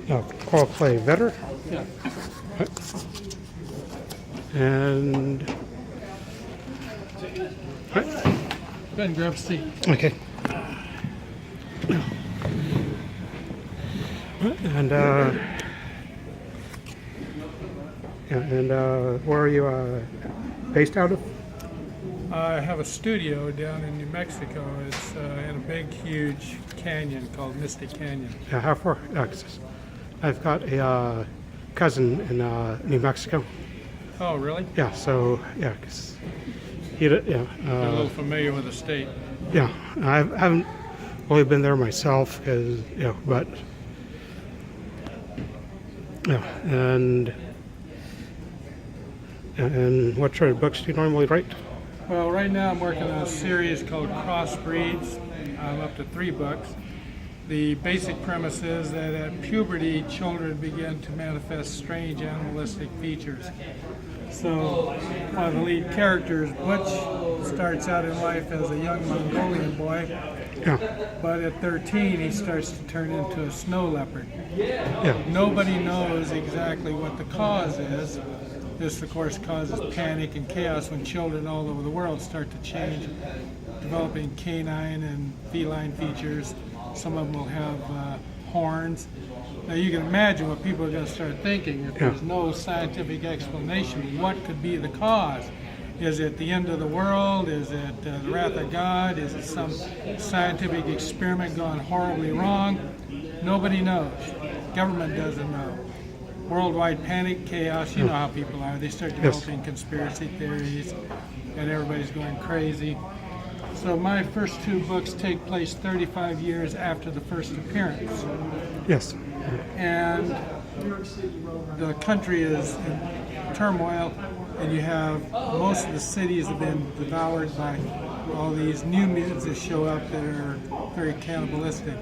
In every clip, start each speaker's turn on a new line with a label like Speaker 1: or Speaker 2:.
Speaker 1: Karl play better.
Speaker 2: Yeah.
Speaker 1: And
Speaker 2: Go ahead and grab a seat.
Speaker 1: okay. And where are you based out of?
Speaker 2: I have a studio down in New Mexico. It's in a big, huge canyon called Mystic Canyon.
Speaker 1: Yeah, how far? 'Cause I've got a cousin in New Mexico.
Speaker 2: Oh, really?
Speaker 1: Yeah, so yeah, 'cause he, yeah,
Speaker 2: You're a little familiar with the state.
Speaker 1: yeah. I haven't really been there myself, because but yeah, and what sort of books do you normally write?
Speaker 2: Well, right now I'm working on a series called Crossbreeds. I'm up to 3 books. The basic premise is that at puberty, children begin to manifest strange animalistic features. So one of the lead characters, Butch, starts out in life as a young Mongolian boy,
Speaker 1: Yeah,
Speaker 2: but at 13 he starts to turn into a snow leopard.
Speaker 1: yeah,
Speaker 2: Nobody knows exactly what the cause is. This, of course, causes panic and chaos when children all over the world start to change, developing canine and feline features. Some of them will have horns. Now you can imagine what people are going to start thinking if there's no scientific explanation. What could be the cause? Is it the end of the world? Is it the wrath of God? Is it some scientific experiment gone horribly wrong? Nobody knows. Government doesn't know. Worldwide panic, chaos, you know how people are. They start developing conspiracy theories and everybody's going crazy. So my first 2 books take place 35 years after the first appearance.
Speaker 1: yes,
Speaker 2: And the country is in turmoil, and you have most of the cities have been devoured by all these new mutants that show up that are very cannibalistic.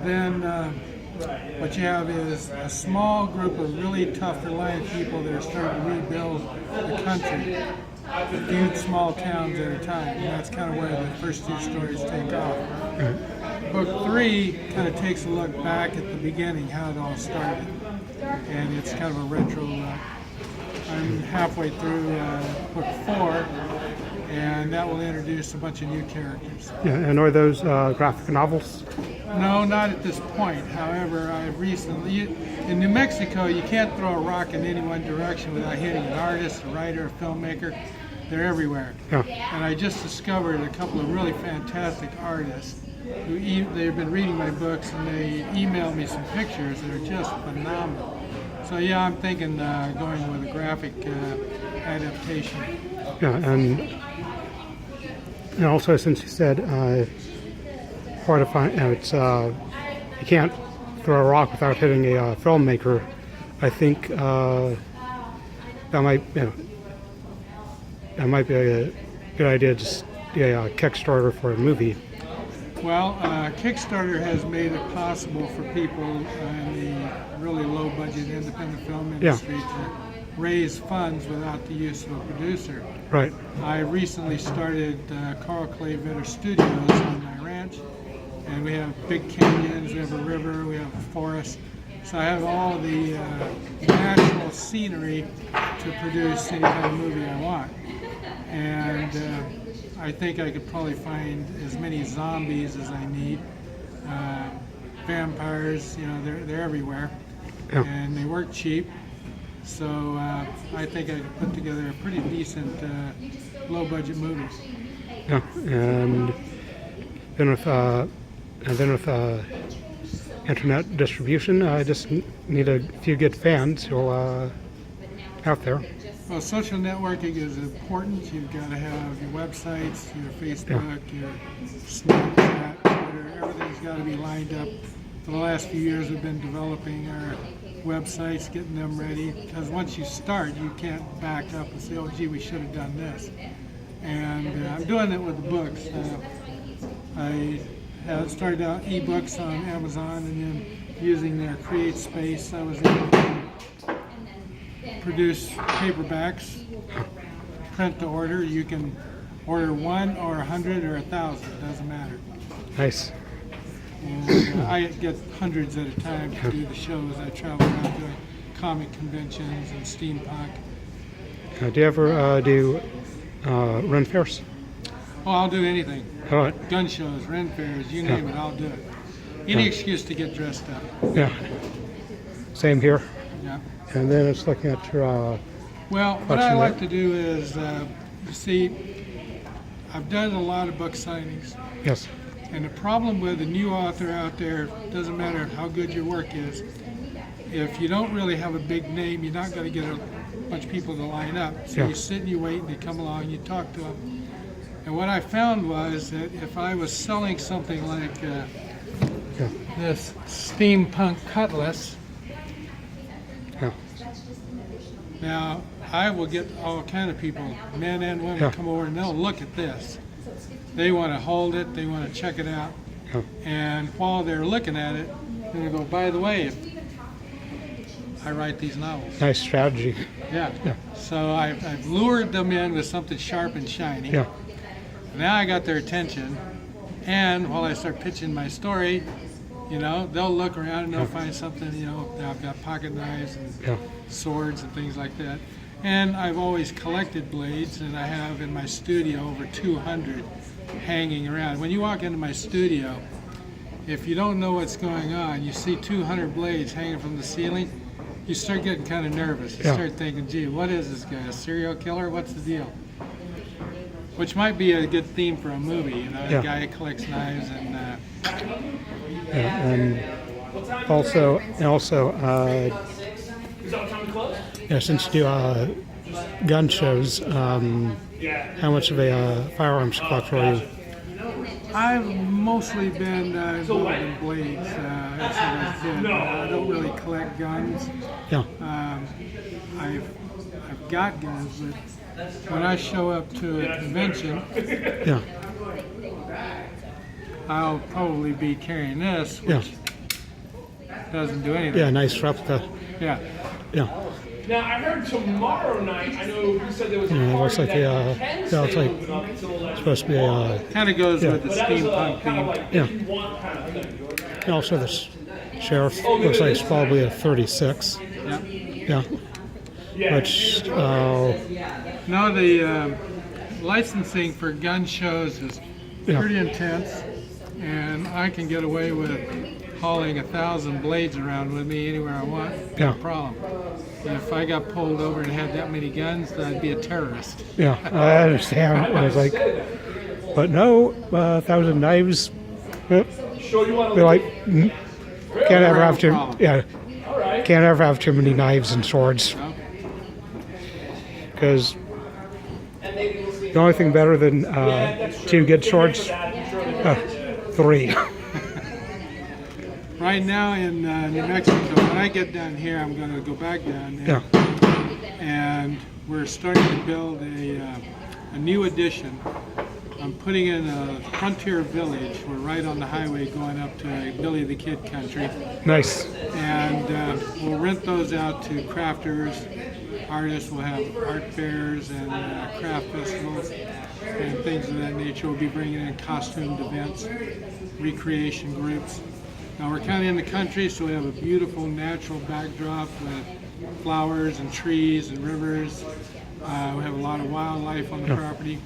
Speaker 2: Then what you have is a small group of really tough, reliant people that are starting to rebuild the country, a few small towns at a time. And that's kind of where the first 2 stories take off. Book 3 kind of takes a look back at the beginning, how it all started. And it's kind of a retro look. I'm halfway through book 4, and that will introduce a bunch of new characters.
Speaker 1: yeah. And are those graphic novels?
Speaker 2: No, not at this point. However, I've recently, in New Mexico, you can't throw a rock in any one direction without hitting an artist, a writer, a filmmaker. They're everywhere.
Speaker 1: Yeah,
Speaker 2: And I just discovered a couple of really fantastic artists who they've been reading my books, and they emailed me some pictures that are just phenomenal. So yeah, I'm thinking going with a graphic adaptation.
Speaker 1: yeah, and also, since you said hard to find, it's you can't throw a rock without hitting a filmmaker. I think that might that might be a good idea. Just a Kickstarter for a movie.
Speaker 2: Well, Kickstarter has made it possible for people in the really low-budget independent film industry to raise funds without the use of a producer.
Speaker 1: Right.
Speaker 2: I recently started Karl Studios on my ranch, and we have big canyons, we have a river, we have a forest. So I have all the natural scenery to produce any kind of movie I want. And I think I could probably find as many zombies as I need. Vampires, they're everywhere.
Speaker 1: Yeah.
Speaker 2: And they work cheap. So I think I could put together a pretty decent low-budget movie.
Speaker 1: Yeah, and then with internet distribution, I just need a few good fans who are out there.
Speaker 2: Well, social networking is important. You've got to have your websites, your Facebook, your Snapchat, Twitter. Everything's got to be lined up. For the last few years, we've been developing our websites, getting them ready. Because once you start, you can't back up and say, "Oh, gee, we should have done this." And I'm doing it with the books. I started out ebooks on Amazon, and then using their Create Space, I was able to produce paperbacks, print to order. You can order 1 or 100 or 1,000, doesn't matter.
Speaker 1: Nice.
Speaker 2: And I get hundreds at a time to do the shows. I travel around doing comic conventions and steampunk.
Speaker 1: Do you ever do Ren fairs?
Speaker 2: Oh, I'll do anything.
Speaker 1: All right.
Speaker 2: Gun shows, Ren fairs, you name it, I'll do it. Any excuse to get dressed up.
Speaker 1: Yeah. Same here.
Speaker 2: Yeah.
Speaker 1: And then it's looking at your.
Speaker 2: Well, what I like to do is, you see, I've done a lot of book signings.
Speaker 1: Yes.
Speaker 2: And the problem with a new author out there, doesn't matter how good your work is, if you don't really have a big name, you're not going to get a bunch of people to line up. So you sit and you wait and they come along and you talk to them. And what I found was that if I was selling something like this steampunk cutlass, now I will get all kind of people, men and women, come over and they'll look at this. They want to hold it, they want to check it out. And while they're looking at it, they go, by the way, I write these novels.
Speaker 1: Nice strategy.
Speaker 2: Yeah. So I've lured them in with something sharp and shiny.
Speaker 1: Yeah.
Speaker 2: Now I got their attention, and while I start pitching my story, you know, they'll look around and they'll find something, you know, I've got pocket knives and swords and things like that. And I've always collected blades, and I have in my studio over 200 hanging around. When you walk into my studio, if you don't know what's going on, you see 200 blades hanging from the ceiling, you start getting kind of nervous. You start thinking, gee, what is this guy, a serial killer? What's the deal? Which might be a good theme for a movie, you know, a guy who collects knives and...
Speaker 1: and also, since you do gun shows, how much of a firearms collector are you?
Speaker 2: I've mostly been involved in blades as a kid. I don't really collect guns.
Speaker 1: Yeah.
Speaker 2: I've got guns, but when I show up to a convention, I'll probably be carrying this, which doesn't do anything.
Speaker 1: Yeah, nice replica.
Speaker 2: Yeah.
Speaker 3: Now I heard tomorrow night. I know you said there was.
Speaker 1: It looks like it's like supposed to be a.
Speaker 2: Kind of goes with the steampunk theme.
Speaker 1: And also the sheriff looks like it's probably a 36.
Speaker 2: Yeah.
Speaker 1: Which.
Speaker 2: No, the licensing for gun shows is pretty intense, and I can get away with hauling 1,000 blades around with me anywhere I want. No problem. If I got pulled over and had that many guns, I'd be a terrorist. Yeah,
Speaker 1: I understand. I was like, but no, 1,000 knives. They're like, can't ever have too. Can't ever have too many knives and swords. Because the only thing better than 2 good swords, 3.
Speaker 2: Right now in New Mexico, when I get down here, I'm going to go back down there. And we're starting to build a new addition. I'm putting in a frontier village. We're right on the highway going up to Billy the Kid country.
Speaker 1: Nice.
Speaker 2: And we'll rent those out to crafters, artists. We'll have art fairs and craft festivals and things of that nature. We'll be bringing in costumed events, recreation groups. Now we're kind of in the country, so we have a beautiful natural backdrop with flowers and trees and rivers. We have a lot of wildlife on the property.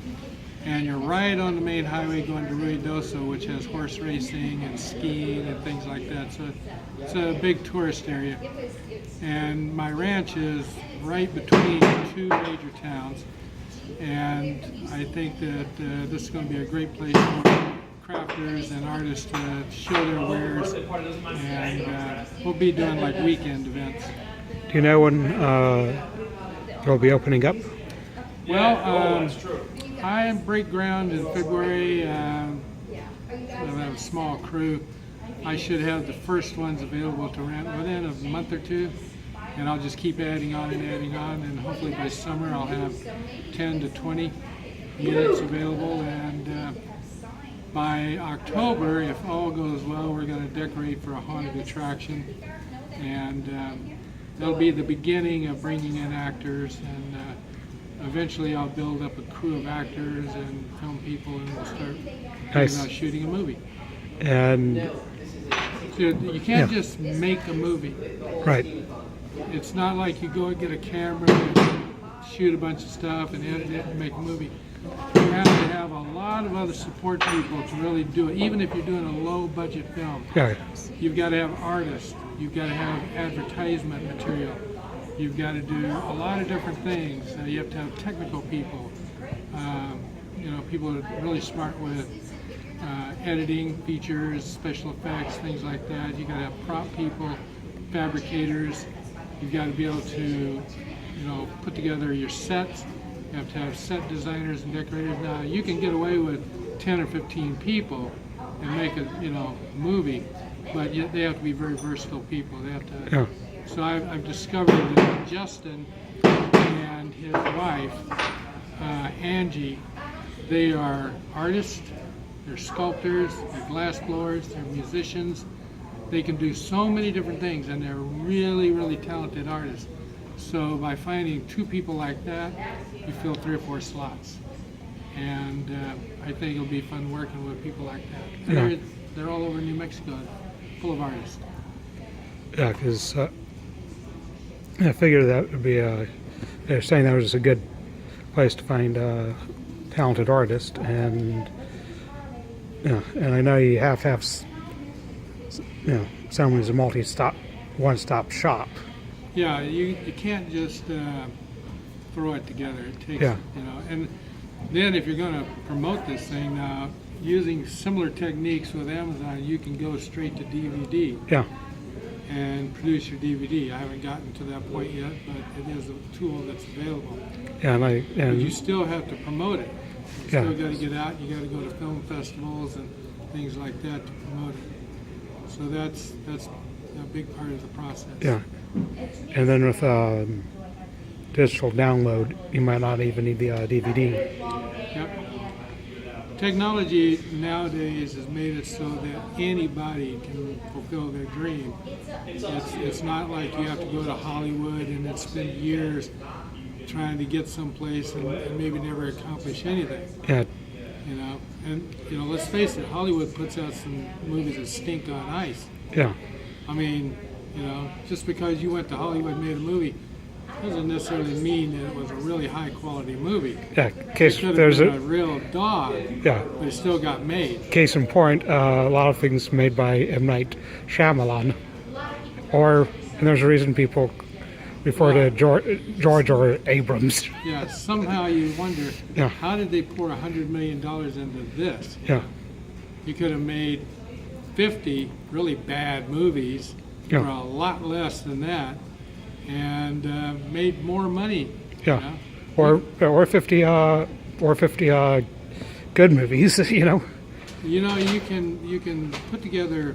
Speaker 2: And you're right on the main highway going to Ruidoso, which has horse racing and skiing and things like that. So it's a big tourist area. And my ranch is right between 2 major towns. And I think that this is going to be a great place for crafters and artists to show their wares. And we'll be doing like weekend events.
Speaker 1: Do you know when it'll be opening up?
Speaker 2: Well, I break ground in February. I'll have a small crew. I should have the first ones available to rent within a month or 2, and I'll just keep adding on, and hopefully by summer I'll have 10 to 20 units available, and by October, if all goes well, we're going to decorate for a haunted attraction, and that'll be the beginning of bringing in actors, and eventually I'll build up a crew of actors and film people, and we'll start thinking about shooting a movie.
Speaker 1: And
Speaker 2: You can't
Speaker 1: Yeah.
Speaker 2: just make a movie.
Speaker 1: Right.
Speaker 2: It's not like you go and get a camera and shoot a bunch of stuff and edit it and make a movie. You have to have a lot of other support people to really do it. Even if you're doing a low budget film,
Speaker 1: Yeah.
Speaker 2: you've got to have artists. You've got to have advertisement material. You've got to do a lot of different things. You have to have technical people. People that are really smart with editing, features, special effects, things like that. You've got to have prop people, fabricators. You've got to be able to, put together your sets. You have to have set designers and decorators. Now, you can get away with 10 or 15 people and make a, movie, but yet they have to be very versatile people. They have to.
Speaker 1: Yeah.
Speaker 2: So I've discovered that Justin and his wife, Angie, they are artists, they're sculptors, they're glass blowers, they're musicians. They can do so many different things, and they're really, really talented artists. So by finding two people like that, you fill 3 or 4 slots. And I think it'll be fun working with people like that. And
Speaker 1: Yeah.
Speaker 2: they're all over New Mexico, full of artists.
Speaker 1: Yeah, because I figured that would be they're saying that was a good place to find talented artists, and and I know you have to have someone who's a one-stop shop.
Speaker 2: Yeah, you can't just throw it together. It takes,
Speaker 1: Yeah.
Speaker 2: and then if you're going to promote this thing now, using similar techniques with Amazon, you can go straight to DVD
Speaker 1: Yeah,
Speaker 2: and produce your DVD. I haven't gotten to that point yet, but it is a tool that's available.
Speaker 1: yeah,
Speaker 2: But you still have to promote it. You
Speaker 1: Yeah.
Speaker 2: still got to get out. You got to go to film festivals and things like that to promote it. So that's a big part of the process.
Speaker 1: yeah, and then with digital download, you might not even need the DVD.
Speaker 2: Yep. Technology nowadays has made it so that anybody can fulfill their dream. It's not like you have to go to Hollywood and spend years trying to get someplace and maybe never accomplish anything.
Speaker 1: Yeah,
Speaker 2: And let's face it, Hollywood puts out some movies that stink on ice.
Speaker 1: yeah,
Speaker 2: I mean, just because you went to Hollywood and made a movie doesn't necessarily mean that it was a really high quality movie.
Speaker 1: yeah.
Speaker 2: It
Speaker 1: Case
Speaker 2: could have
Speaker 1: there's
Speaker 2: been
Speaker 1: a
Speaker 2: a real dog,
Speaker 1: yeah.
Speaker 2: but it still got made.
Speaker 1: Case in point, a lot of things made by M. Night Shyamalan, and there's a reason people refer to George or Abrams.
Speaker 2: Yeah, somehow you wonder,
Speaker 1: Yeah.
Speaker 2: how did they pour $100 million into this?
Speaker 1: Yeah,
Speaker 2: You could have made 50 really bad movies for
Speaker 1: Yeah.
Speaker 2: a lot less than that, and made more money.
Speaker 1: yeah, or 50 good movies.
Speaker 2: You can put together.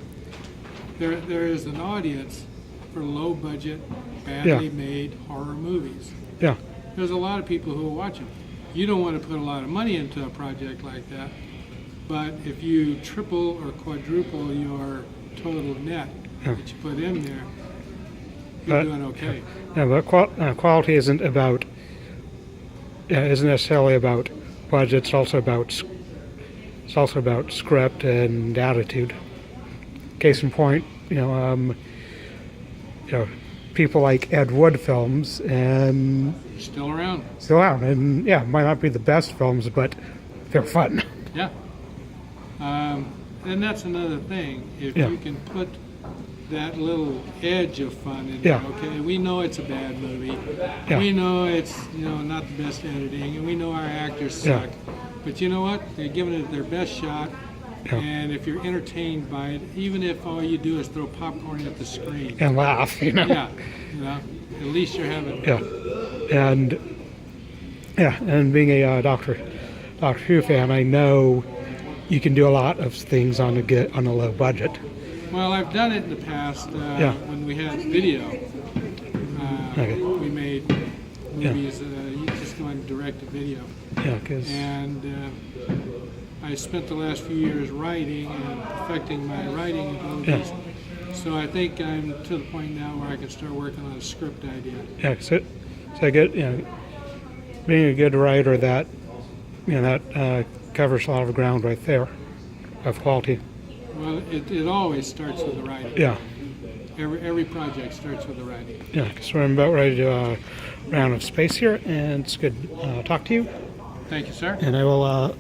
Speaker 2: There is an audience for low budget, badly made horror movies.
Speaker 1: Yeah,
Speaker 2: There's a lot of people who will watch them. You don't want to put a lot of money into a project like that, but if you triple or quadruple your total net that you put in there, you're doing okay.
Speaker 1: yeah, but quality isn't necessarily about budget. It's also about script and attitude. Case in point, people like Ed Wood films and
Speaker 2: Still around.
Speaker 1: still out, and might not be the best films, but they're fun.
Speaker 2: Yeah. And that's another thing. If
Speaker 1: Yeah.
Speaker 2: you can put that little edge of fun in
Speaker 1: Yeah.
Speaker 2: there, okay, we know it's a bad movie.
Speaker 1: Yeah.
Speaker 2: We know it's not the best editing, and we know our actors
Speaker 1: Yeah.
Speaker 2: suck. But you know what? They're giving it their best shot.
Speaker 1: Yeah.
Speaker 2: And if you're entertained by it, even if all you do is throw popcorn at the screen,
Speaker 1: And laugh,
Speaker 2: yeah, at least you're having.
Speaker 1: Yeah, and being a Doctor Who fan, I know you can do a lot of things on a low budget.
Speaker 2: Well, I've done it in the past when we had video.
Speaker 1: Okay.
Speaker 2: We made movies. You just go and direct a video.
Speaker 1: Yeah, because
Speaker 2: And I spent the last few years writing and perfecting my writing in movies. So I think I'm to the point now where I can start working on a script idea.
Speaker 1: so I get being a good writer, that that covers a lot of ground right there of quality.
Speaker 2: Well, it always starts with the writing.
Speaker 1: Yeah.
Speaker 2: Every project starts with the writing.
Speaker 1: Yeah, because we're about ready to run out of space here, and it's good talk to you.
Speaker 2: Thank you, sir.
Speaker 1: And I will